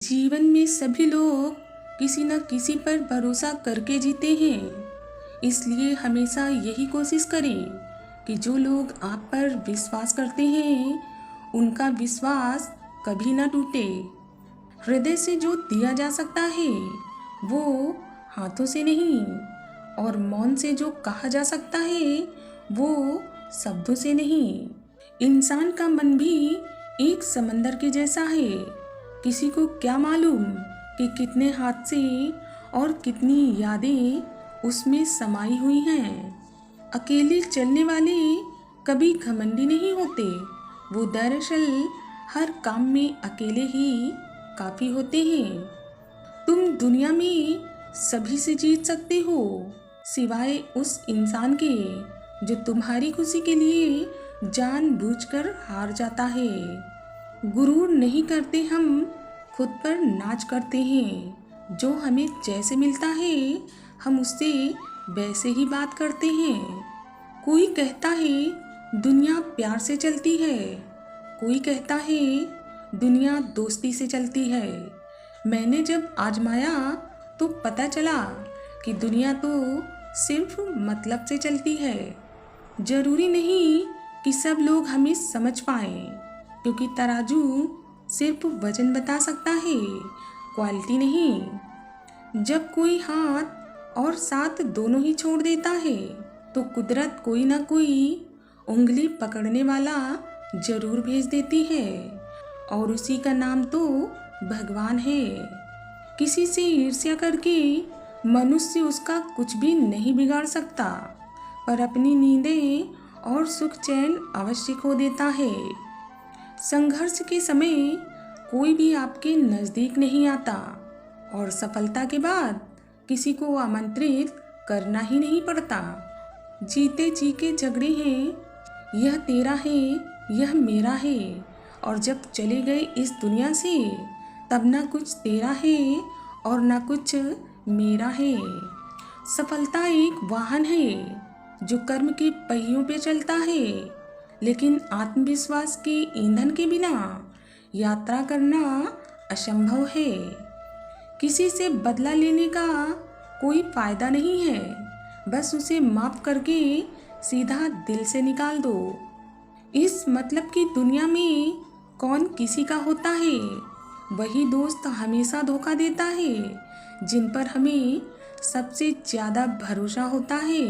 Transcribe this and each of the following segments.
जीवन में सभी लोग किसी न किसी पर भरोसा करके जीते हैं। इसलिए हमेशा यही कोशिश करें कि जो लोग आप पर विश्वास करते हैं उनका विश्वास कभी ना टूटे। हृदय से जो दिया जा सकता है वो हाथों से नहीं, और मौन से जो कहा जा सकता है वो शब्दों से नहीं। इंसान का मन भी एक समंदर के जैसा है। किसी को क्या मालूम कि कितने हादसे और कितनी यादें उसमें समाई हुई हैं। अकेले चलने वाले कभी घमंडी नहीं होते, वो दरअसल हर काम में अकेले ही काफ़ी होते हैं। तुम दुनिया में सभी से जीत सकते हो सिवाय उस इंसान के जो तुम्हारी खुशी के लिए जानबूझकर हार जाता है। गुरूर नहीं करते हम, खुद पर नाच करते हैं। जो हमें जैसे मिलता है हम उससे वैसे ही बात करते हैं। कोई कहता है दुनिया प्यार से चलती है, कोई कहता है दुनिया दोस्ती से चलती है। मैंने जब आजमाया तो पता चला कि दुनिया तो सिर्फ मतलब से चलती है। जरूरी नहीं कि सब लोग हमें समझ पाएं, क्योंकि तराजू सिर्फ वजन बता सकता है, क्वालिटी नहीं। जब कोई हाथ और साथ दोनों ही छोड़ देता है तो कुदरत कोई ना कोई उंगली पकड़ने वाला जरूर भेज देती है, और उसी का नाम तो भगवान है। किसी से ईर्ष्या करके मनुष्य उसका कुछ भी नहीं बिगाड़ सकता, पर अपनी नींदें और सुख चैन अवश्य खो देता है। संघर्ष के समय कोई भी आपके नज़दीक नहीं आता, और सफलता के बाद किसी को आमंत्रित करना ही नहीं पड़ता। जीते जी के झगड़े हैं, यह तेरा है यह मेरा है, और जब चले गए इस दुनिया से तब ना कुछ तेरा है और ना कुछ मेरा है। सफलता एक वाहन है जो कर्म के पहियों पे चलता है, लेकिन आत्मविश्वास के ईंधन के बिना यात्रा करना असंभव है। किसी से बदला लेने का कोई फायदा नहीं है, बस उसे माफ करके सीधा दिल से निकाल दो। इस मतलब की दुनिया में कौन किसी का होता है? वही दोस्त हमेशा धोखा देता है जिन पर हमें सबसे ज़्यादा भरोसा होता है।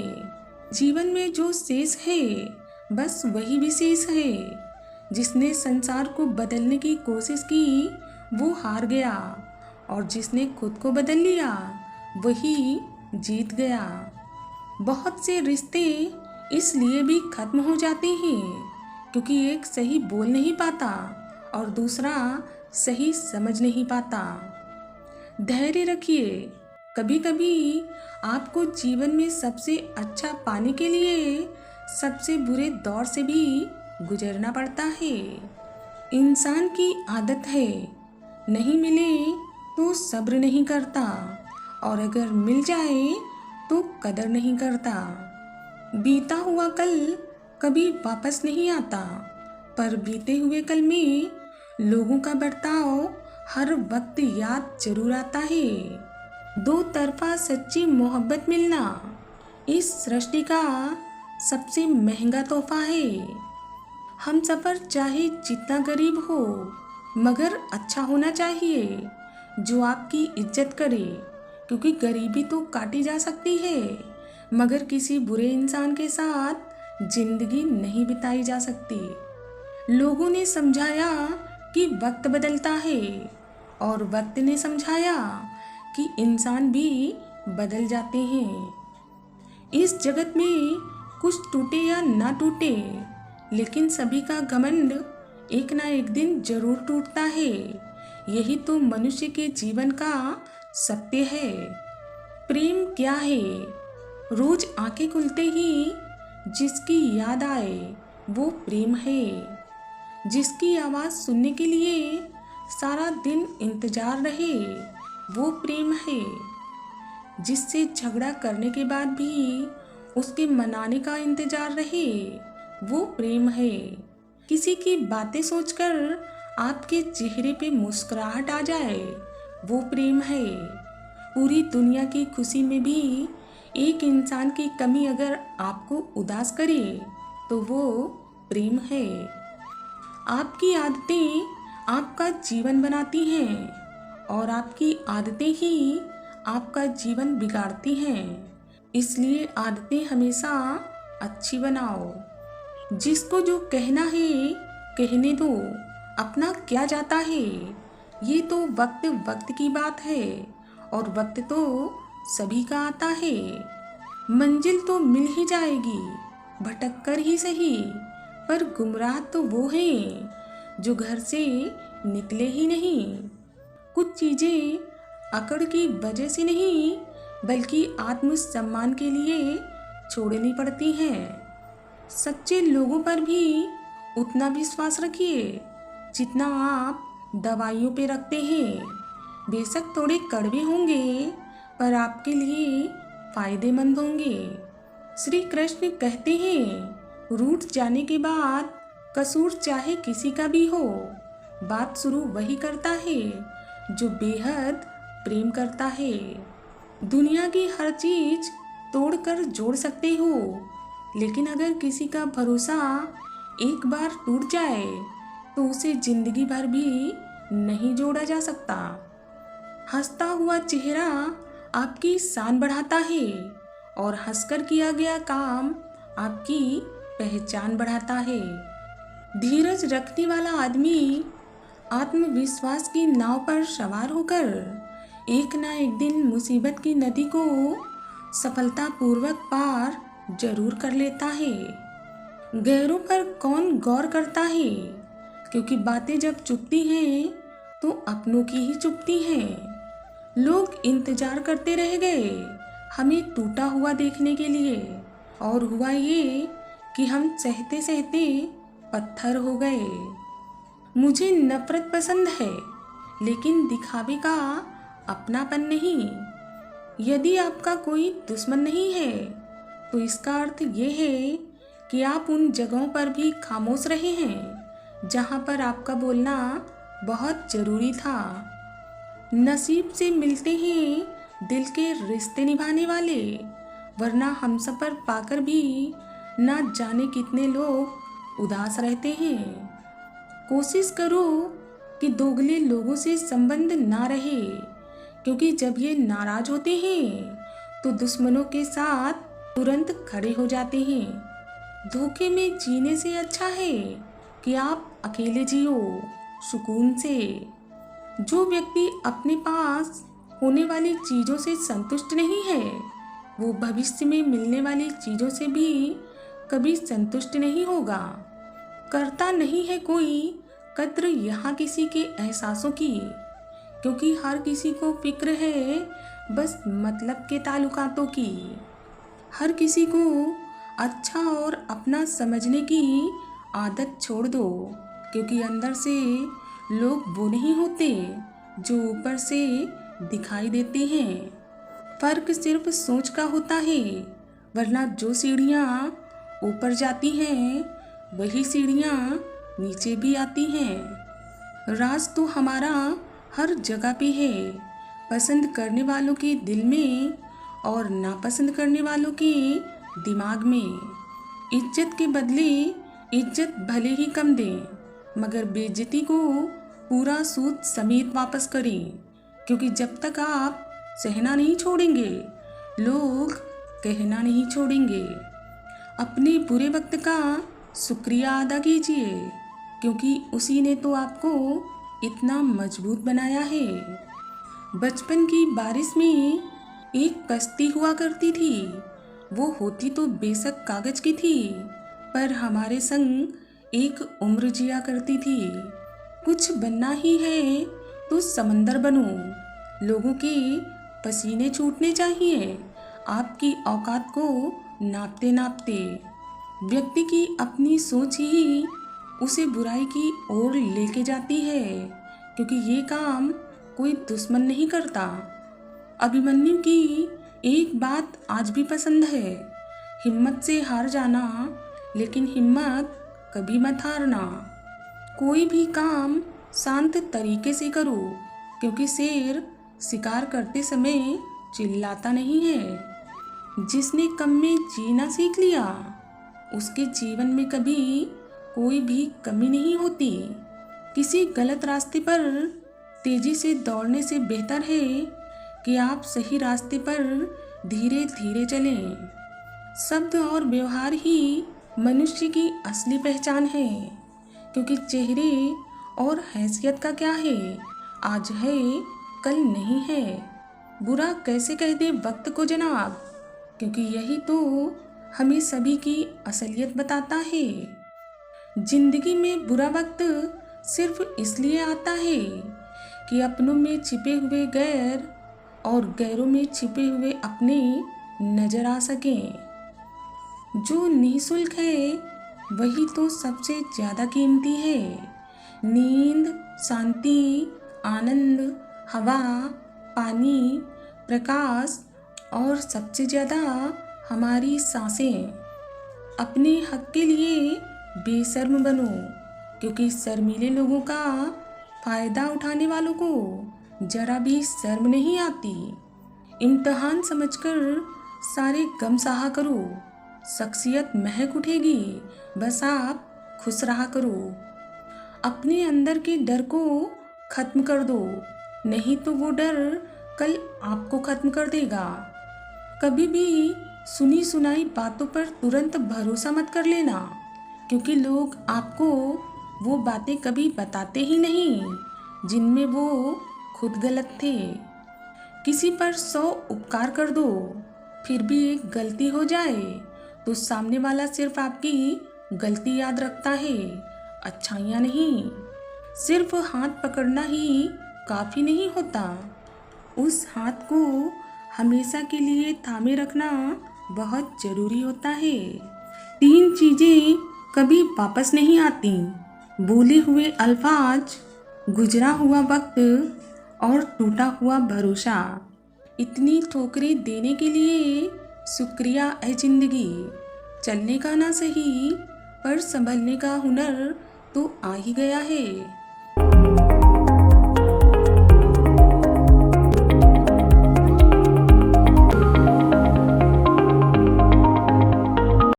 जीवन में जो शेष है बस वही विशेष है। जिसने संसार को बदलने की कोशिश की वो हार गया, और जिसने खुद को बदल लिया वही जीत गया। बहुत से रिश्ते इसलिए भी खत्म हो जाते हैं क्योंकि एक सही बोल नहीं पाता और दूसरा सही समझ नहीं पाता। धैर्य रखिए, कभी कभी आपको जीवन में सबसे अच्छा पाने के लिए सबसे बुरे दौर से भी गुजरना पड़ता है। इंसान की आदत है, नहीं मिले तो सब्र नहीं करता, और अगर मिल जाए तो कदर नहीं करता। बीता हुआ कल कभी वापस नहीं आता, पर बीते हुए कल में लोगों का बर्ताव हर वक्त याद जरूर आता है। दो तरफा सच्ची मोहब्बत मिलना इस सृष्टि का सबसे महंगा तोहफा है। हम सफ़र चाहे जितना गरीब हो, मगर अच्छा होना चाहिए जो आपकी इज्जत करे, क्योंकि गरीबी तो काटी जा सकती है मगर किसी बुरे इंसान के साथ जिंदगी नहीं बिताई जा सकती। लोगों ने समझाया कि वक्त बदलता है, और वक्त ने समझाया कि इंसान भी बदल जाते हैं। इस जगत में कुछ टूटे या ना टूटे, लेकिन सभी का घमंड एक ना एक दिन जरूर टूटता है। यही तो मनुष्य के जीवन का सत्य है। प्रेम क्या है? रोज आंखें खुलते ही जिसकी याद आए वो प्रेम है। जिसकी आवाज़ सुनने के लिए सारा दिन इंतजार रहे वो प्रेम है। जिससे झगड़ा करने के बाद भी उसके मनाने का इंतजार रहे वो प्रेम है। किसी की बातें सोचकर आपके चेहरे पे मुस्कुराहट आ जाए, वो प्रेम है। पूरी दुनिया की खुशी में भी एक इंसान की कमी अगर आपको उदास करे तो वो प्रेम है। आपकी आदतें आपका जीवन बनाती हैं और आपकी आदतें ही आपका जीवन बिगाड़ती हैं। इसलिए आदतें हमेशा अच्छी बनाओ। जिसको जो कहना है कहने दो, अपना क्या जाता है। ये तो वक्त वक्त की बात है और वक्त तो सभी का आता है। मंजिल तो मिल ही जाएगी, भटक कर ही सही, पर गुमराह तो वो हैं जो घर से निकले ही नहीं। कुछ चीज़ें अकड़ की वजह से नहीं बल्कि आत्मसम्मान के लिए छोड़नी पड़ती हैं। सच्चे लोगों पर भी उतना विश्वास रखिए जितना आप दवाइयों पे रखते हैं। बेशक थोड़े कड़वे होंगे पर आपके लिए फायदेमंद होंगे। श्री कृष्ण कहते हैं, रूठ जाने के बाद कसूर चाहे किसी का भी हो, बात शुरू वही करता है जो बेहद प्रेम करता है। दुनिया की हर चीज तोड़कर जोड़ सकते हो, लेकिन अगर किसी का भरोसा एक बार टूट जाए तो उसे जिंदगी भर भी नहीं जोड़ा जा सकता। हंसता हुआ चेहरा आपकी शान बढ़ाता है और हंसकर किया गया काम आपकी पहचान बढ़ाता है। धीरज रखने वाला आदमी आत्मविश्वास की नाव पर सवार होकर एक ना एक दिन मुसीबत की नदी को सफलतापूर्वक पार जरूर कर लेता है। गैरों पर कौन गौर करता है, क्योंकि बातें जब चुपती हैं तो अपनों की ही चुपती हैं। लोग इंतजार करते रह गए हमें टूटा हुआ देखने के लिए, और हुआ ये कि हम सहते सहते पत्थर हो गए। मुझे नफरत पसंद है, लेकिन दिखावे का अपनापन नहीं। यदि आपका कोई दुश्मन नहीं है तो इसका अर्थ ये है कि आप उन जगहों पर भी खामोश रहे हैं जहां पर आपका बोलना बहुत जरूरी था। नसीब से मिलते हैं दिल के रिश्ते निभाने वाले, वरना हम सफर पाकर भी ना जाने कितने लोग उदास रहते हैं। कोशिश करो कि दोगले लोगों से संबंध ना रहे, क्योंकि जब ये नाराज होते हैं तो दुश्मनों के साथ तुरंत खड़े हो जाते हैं। धोखे में जीने से अच्छा है कि आप अकेले जियो सुकून से। जो व्यक्ति अपने पास होने वाली चीज़ों से संतुष्ट नहीं है, वो भविष्य में मिलने वाली चीज़ों से भी कभी संतुष्ट नहीं होगा। करता नहीं है कोई कद्र यहाँ किसी के एहसासों की, क्योंकि हर किसी को फिक्र है बस मतलब के ताल्लुकातों की। हर किसी को अच्छा और अपना समझने की आदत छोड़ दो, क्योंकि अंदर से लोग वो नहीं होते जो ऊपर से दिखाई देते हैं। फर्क सिर्फ सोच का होता है, वरना जो सीढ़ियाँ ऊपर जाती हैं वही सीढ़ियाँ नीचे भी आती हैं। राज तो हमारा हर जगह पे है, पसंद करने वालों के दिल में और नापसंद करने वालों के दिमाग में। इज्जत के बदले इज्जत भले ही कम दें, मगर बेइज्जती को पूरा सूद समेत वापस करें, क्योंकि जब तक आप सहना नहीं छोड़ेंगे लोग कहना नहीं छोड़ेंगे। अपने बुरे वक्त का शुक्रिया अदा कीजिए, क्योंकि उसी ने तो आपको इतना मजबूत बनाया है। बचपन की बारिश में एक कश्ती हुआ करती थी। वो होती तो बेशक कागज की थी, पर हमारे संग एक उम्र जिया करती थी। कुछ बनना ही है तो समंदर बनो। लोगों के पसीने छूटने चाहिए आपकी औकात को नापते नापते। व्यक्ति की अपनी सोच ही उसे बुराई की ओर लेके जाती है, क्योंकि ये काम कोई दुश्मन नहीं करता। अभिमन्यु की एक बात आज भी पसंद है, हिम्मत से हार जाना, लेकिन हिम्मत कभी मत हारना। कोई भी काम शांत तरीके से करो, क्योंकि शेर शिकार करते समय चिल्लाता नहीं है। जिसने कम में जीना सीख लिया, उसके जीवन में कभी कोई भी कमी नहीं होती। किसी गलत रास्ते पर तेजी से दौड़ने से बेहतर है कि आप सही रास्ते पर धीरे धीरे चलें। शब्द और व्यवहार ही मनुष्य की असली पहचान है, क्योंकि चेहरे और हैसियत का क्या है, आज है कल नहीं है। बुरा कैसे कह दे वक्त को जनाब, क्योंकि यही तो हमें सभी की असलियत बताता है। जिंदगी में बुरा वक्त सिर्फ इसलिए आता है कि अपनों में छिपे हुए गैर और गैरों में छिपे हुए अपने नजर आ सकें। जो निःशुल्क है वही तो सबसे ज़्यादा कीमती है। नींद, शांति, आनंद, हवा, पानी, प्रकाश और सबसे ज़्यादा हमारी सांसें। अपने हक के लिए बेशर्म बनो, क्योंकि शर्मीले लोगों का फ़ायदा उठाने वालों को जरा भी शर्म नहीं आती। इम्तिहान समझकर सारे गम सहा करो, शख्सियत महक उठेगी, बस आप खुश रहा करो। अपने अंदर के डर को ख़त्म कर दो, नहीं तो वो डर कल आपको ख़त्म कर देगा। कभी भी सुनी सुनाई बातों पर तुरंत भरोसा मत कर लेना, क्योंकि लोग आपको वो बातें कभी बताते ही नहीं जिनमें वो खुद गलत थे। किसी पर 100 उपकार कर दो, फिर भी एक गलती हो जाए तो सामने वाला सिर्फ आपकी गलती याद रखता है, अच्छाइयाँ नहीं। सिर्फ हाथ पकड़ना ही काफ़ी नहीं होता, उस हाथ को हमेशा के लिए थामे रखना बहुत ज़रूरी होता है। 3 चीज़ें कभी वापस नहीं आती: बोले हुए अल्फाज, गुजरा हुआ वक्त और टूटा हुआ भरोसा। इतनी ठोकरें देने के लिए शुक्रिया है ज़िंदगी। चलने का ना सही, पर संभलने का हुनर तो आ ही गया है।